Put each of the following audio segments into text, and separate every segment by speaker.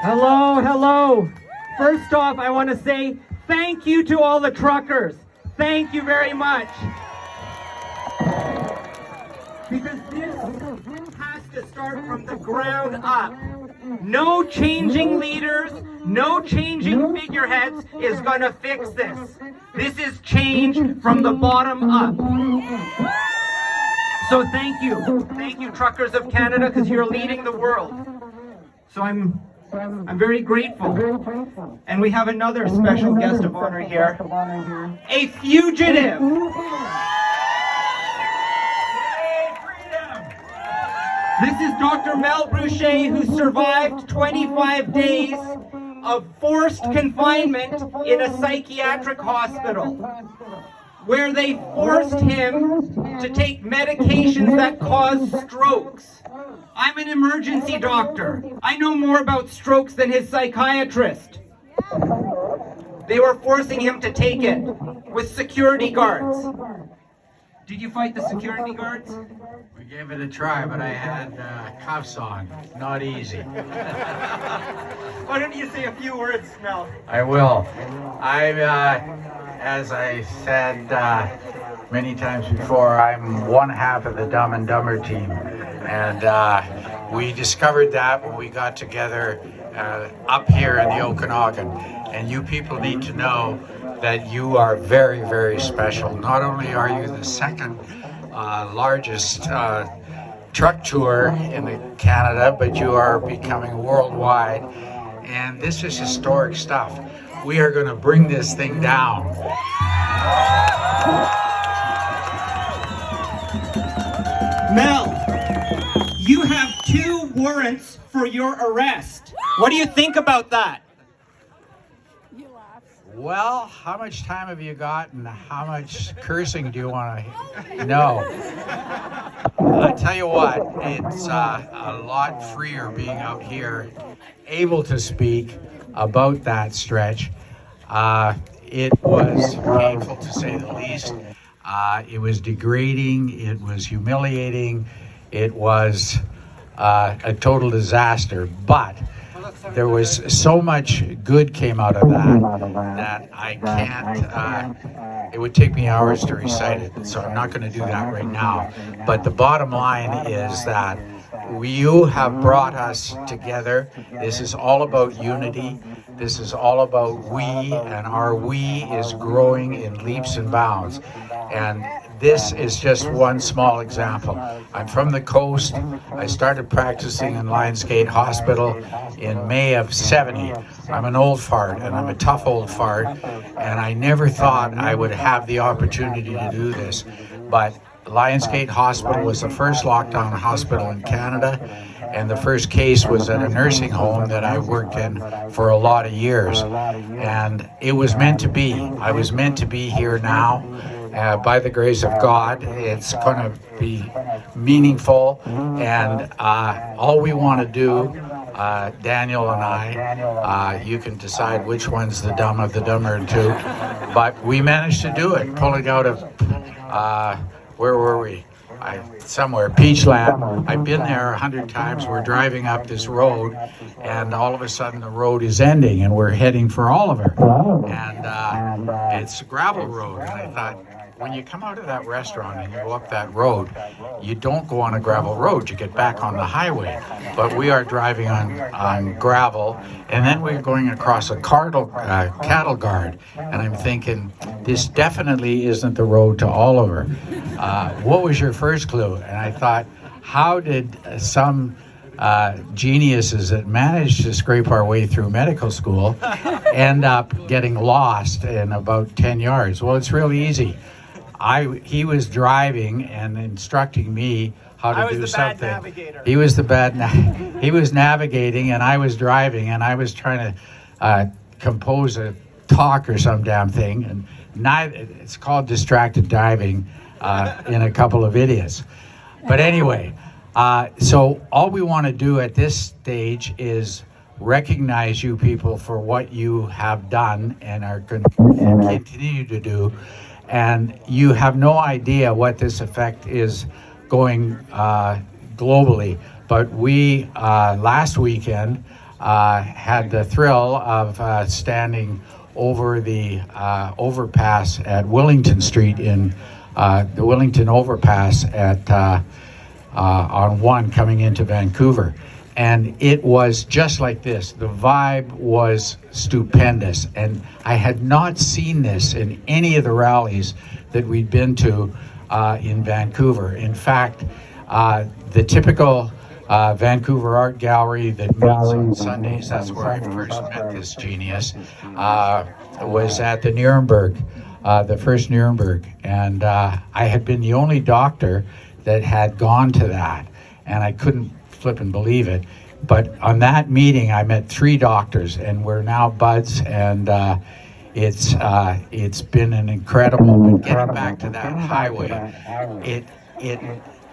Speaker 1: Hello, hello. First off, I want to say thank you to all the truckers. Thank you very much. Because this has to start from the ground up. No changing leaders, no changing figureheads is going to fix this. This is change from the bottom up. So thank you. Thank you, Truckers of Canada, because you're leading the world. So I'm very grateful. And we have another special guest of honor here. A fugitive. This is Dr. Mel Bruchet, who survived 25 days of forced confinement in a psychiatric hospital, where they forced him to take medications that cause strokes. I'm an emergency doctor. I know more about strokes than his psychiatrist. They were forcing him to take it with security guards. Did you fight the security guards?
Speaker 2: We gave it a try, but I had cuffs on. Not easy.
Speaker 1: Why don't you say a few words, Mel?
Speaker 2: I will. As I said many times before, I'm one half of the Dumb and Dumber team. And we discovered that when we got together up here in the Okanagan. And you people need to know that you are very, very special. Not only are you the second largest truck tour in Canada, but you are becoming worldwide. And this is historic stuff. We are going to bring this thing down.
Speaker 1: Mel, you have 2 warrants for your arrest. What do you think about that?
Speaker 2: Well, how much time have you got and how much cursing do you want to know? I tell you what, it's a lot freer being out here, able to speak about that stretch. It was painful to say the least. It was degrading, it was humiliating, it was a total disaster, but there was so much good came out of that I can't, it would take me hours to recite it, so I'm not going to do that right now. But the bottom line is that you have brought us together. This is all about unity. This is all about we, and our we is growing in leaps and bounds. And this is just one small example. I'm from the coast. I started practicing in Lionsgate Hospital in May of '70. I'm an old fart, and I'm a tough old fart, and I never thought I would have the opportunity to do this. But Lionsgate Hospital was the first lockdown hospital in Canada, and the first case was at a nursing home that I worked in for a lot of years. And it was meant to be. I was meant to be here now. By the grace of God, it's going to be meaningful, and all we want to do, Daniel and I, you can decide which one's the dumb of the dumber two, but we managed to do it, pulling out of, where were we? Somewhere, Peachland. I've been there 100 times. We're driving up this road, and all of a sudden the road is ending, and we're heading for Oliver. And it's a gravel road, and I thought, when you come out of that restaurant and you go up that road, you don't go on a gravel road, you get back on the highway. But we are driving on gravel, and then we're going across a cattle guard. And I'm thinking, this definitely isn't the road to Oliver. What was your first clue? And I thought, how did some geniuses that managed to scrape our way through medical school end up getting lost in about 10 yards? Well, it's really easy. He was driving and instructing me how to do something. I was the bad navigator. He was the bad. He was navigating, and I was driving, and I was trying to compose a talk or some damn thing. And it's called distracted driving in a couple of idiots. But anyway, so all we want to do at this stage is recognize you people for what you have done and are going to continue to do. And you have no idea what this effect is going globally. But we, last weekend, had the thrill of standing over the overpass at Willington Street in the Willington overpass at on 1 coming into Vancouver. And it was just like this. The vibe was stupendous. And I had not seen this in any of the rallies that we'd been to in Vancouver. In fact, the typical Vancouver Art Gallery that meets on Sundays, that's where I first met this genius, was at the Nuremberg, the first Nuremberg. And I had been the only doctor that had gone to that. And I couldn't flip and believe it. But on that meeting, I met 3 doctors, and we're now buds, and it's been an incredible. But getting back to that highway,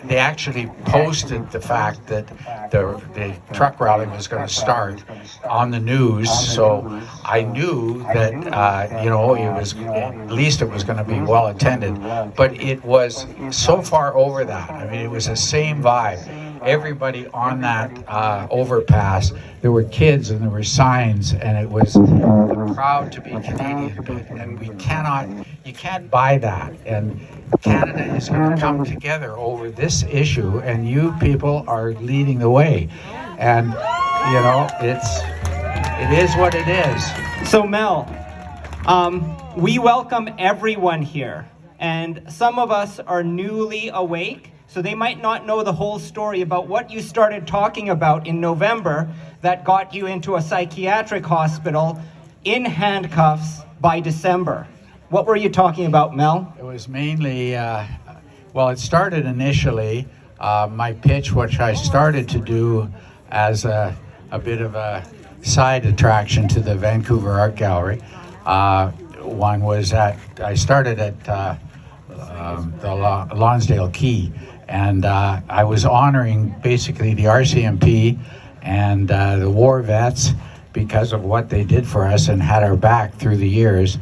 Speaker 2: they actually posted the fact that the truck rally was going to start on the news, so I knew that it was, at least it was going to be well attended. But it was so far over that. I mean, it was the same vibe. Everybody on that overpass, there were kids and there were signs, and it was the proud to be Canadian bit, and you can't buy that. And Canada is going to come together over this issue, and you people are leading the way. And it is what it is.
Speaker 1: So Mel, we welcome everyone here, and some of us are newly awake, so they might not know the whole story about what you started talking about in November that got you into a psychiatric hospital in handcuffs by December. What were you talking about, Mel?
Speaker 2: It was mainly, it started initially, my pitch, which I started to do as a bit of a side attraction to the Vancouver Art Gallery. One was I started at the Lonsdale Quay, and I was honoring basically the RCMP and the war vets because of what they did for us and had our back through the years.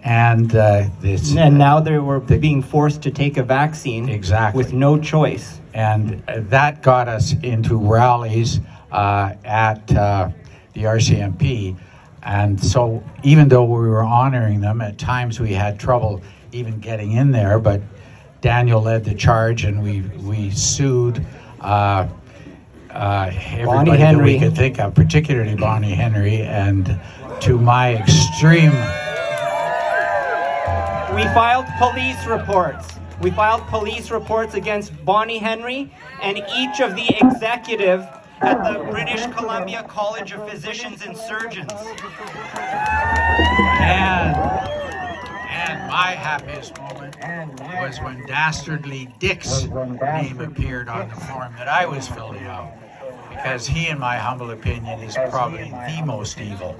Speaker 2: And
Speaker 1: now they were being forced to take a vaccine.
Speaker 2: Exactly.
Speaker 1: With no choice.
Speaker 2: And that got us into rallies at the RCMP. And so even though we were honoring them, at times we had trouble even getting in there, but Daniel led the charge, and we sued everybody that we could think of, particularly Bonnie Henry, and to my extreme...
Speaker 1: We filed police reports. We filed police reports against Bonnie Henry and each of the executive at the British Columbia College of Physicians and Surgeons.
Speaker 2: And my happiest moment was when Dastardly Dick's name appeared on the form that I was filling out, because he, in my humble opinion, is probably the most evil.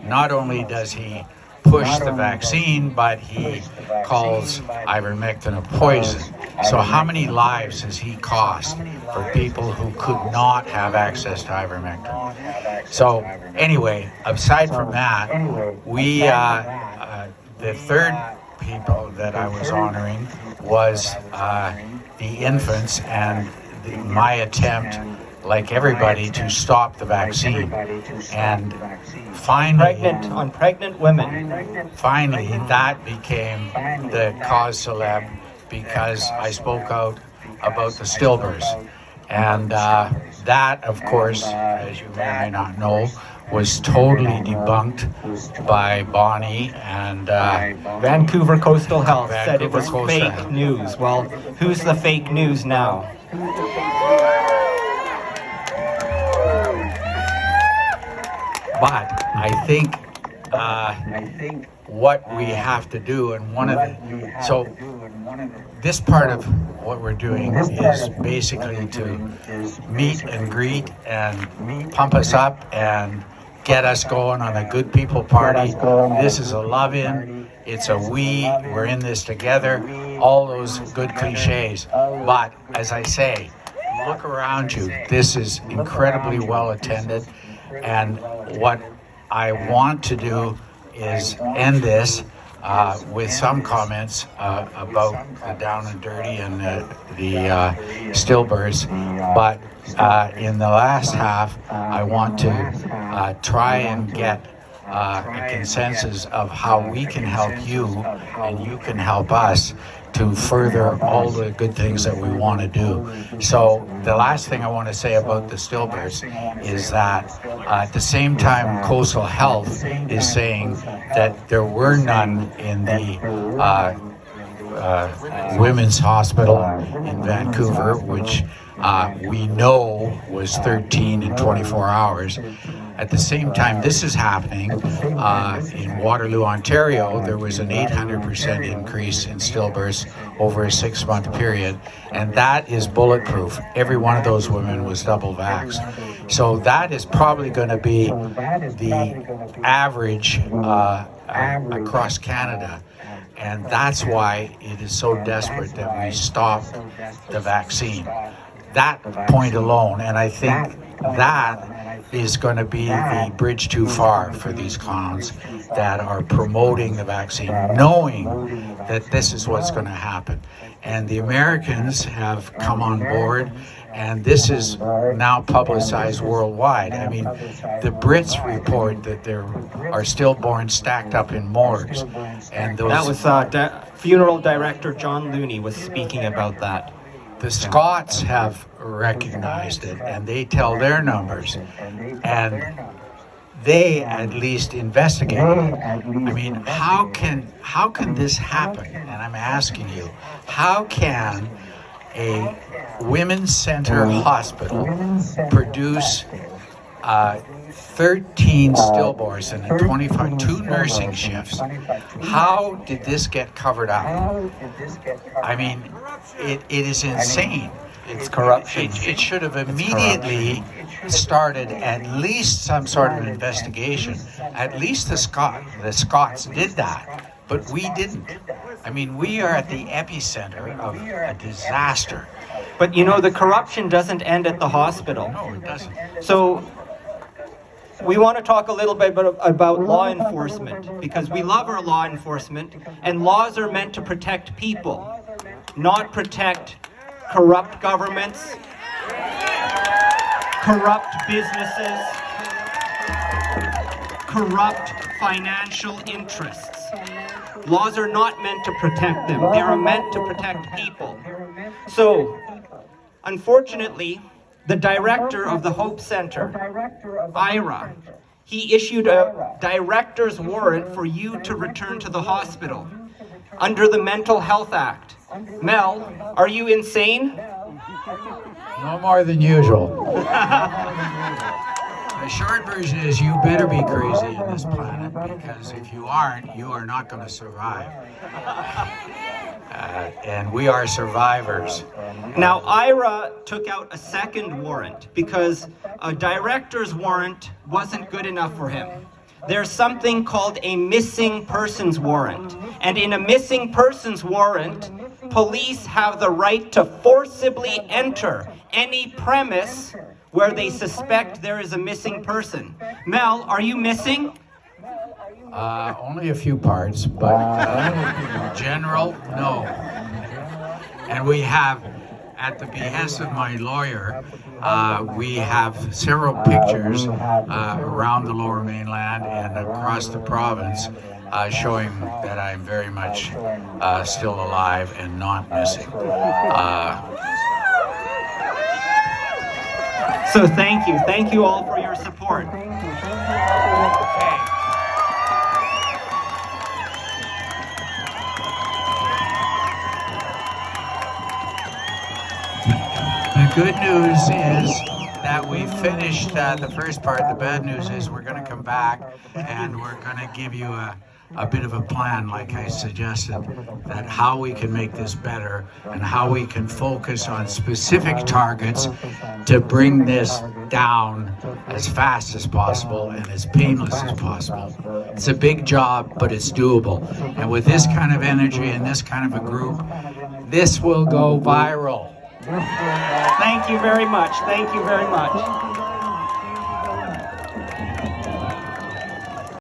Speaker 2: Not only does he push the vaccine, but he calls ivermectin a poison. So how many lives has he cost for people who could not have access to ivermectin? So anyway, aside from that, we the third people that I was honoring was the infants, and my attempt, like everybody, to stop the vaccine. And finally,
Speaker 1: on pregnant women.
Speaker 2: Finally, that became the cause célèbre, because I spoke out about the stillbirths. And that, of course, as you may or may not know, was totally debunked by Bonnie and
Speaker 1: Vancouver Coastal Health said it was
Speaker 2: Coastal
Speaker 1: fake
Speaker 2: Health.
Speaker 1: news. Well, who's the fake news now?
Speaker 2: But I think what we have to do, and this part of what we're doing is basically to meet and greet and pump us up and get us going on a good people party. This is a love-in. It's a we're in this together. All those good cliches. But as I say, look around you. This is incredibly well attended. And what I want to do is end this with some comments about the down and dirty and the stillbirths. But in the last half, I want to try and get a consensus of how we can help you and you can help us to further all the good things that we want to do. So the last thing I want to say about the stillbirths is that at the same time Coastal Health is saying that there were none in the women's hospital in Vancouver, which we know was 13 in 24 hours. At the same time this is happening, in Waterloo, Ontario, there was an 800% increase in stillbirths over a 6-month period, and that is bulletproof. Every one of those women was double vaxxed. So that is probably going to be the average across Canada. And that's why it is so desperate that we stop the vaccine. That point alone, and I think that is going to be the bridge too far for these clowns that are promoting the vaccine, knowing that this is what's going to happen. And the Americans have come on board, and this is now publicized worldwide. I mean, the Brits report that there are stillborn stacked up in morgues, and those.
Speaker 1: That was funeral director John Looney was speaking about that.
Speaker 2: The Scots have recognized it, and they tell their numbers, and they at least investigate it. I mean, how can this happen? And I'm asking you, how can a women's center hospital produce 13 stillborns and 2 nursing shifts? How did this get covered up? I mean, it is insane.
Speaker 1: It's corruption.
Speaker 2: It should have immediately started at least some sort of investigation. At least the Scots did that, but we didn't. I mean, we are at the epicenter of a disaster.
Speaker 1: But you know, the corruption doesn't end at the hospital.
Speaker 2: No, it doesn't.
Speaker 1: So we want to talk a little bit about law enforcement, because we love our law enforcement, and laws are meant to protect people, not protect corrupt governments, corrupt businesses, corrupt financial interests. Laws are not meant to protect them. They are meant to protect people. So, unfortunately, the director of the Hope Center, Ira, he issued a director's warrant for you to return to the hospital under the Mental Health Act. Mel, are you insane?
Speaker 2: No more than usual. The short version is you better be crazy on this planet, because if you aren't, you are not going to survive. And we are survivors.
Speaker 1: Now, Ira took out a second warrant because a director's warrant wasn't good enough for him. There's something called a missing persons warrant. And in a missing persons warrant, police have the right to forcibly enter any premise where they suspect there is a missing person. Mel, are you missing?
Speaker 2: Only a few parts, but general, no. And we have, at the behest of my lawyer, we have several pictures around the Lower Mainland and across the province showing that I'm very much still alive and not missing.
Speaker 1: So thank you. Thank you all for your support.
Speaker 2: Okay. The good news is that we finished the first part. The bad news is we're going to come back and we're going to give you a bit of a plan, like I suggested, that how we can make this better and how we can focus on specific targets to bring this down as fast as possible and as painless as possible. It's a big job, but it's doable. And with this kind of energy and this kind of a group, this will go viral.
Speaker 1: Thank you very much. Thank you very much.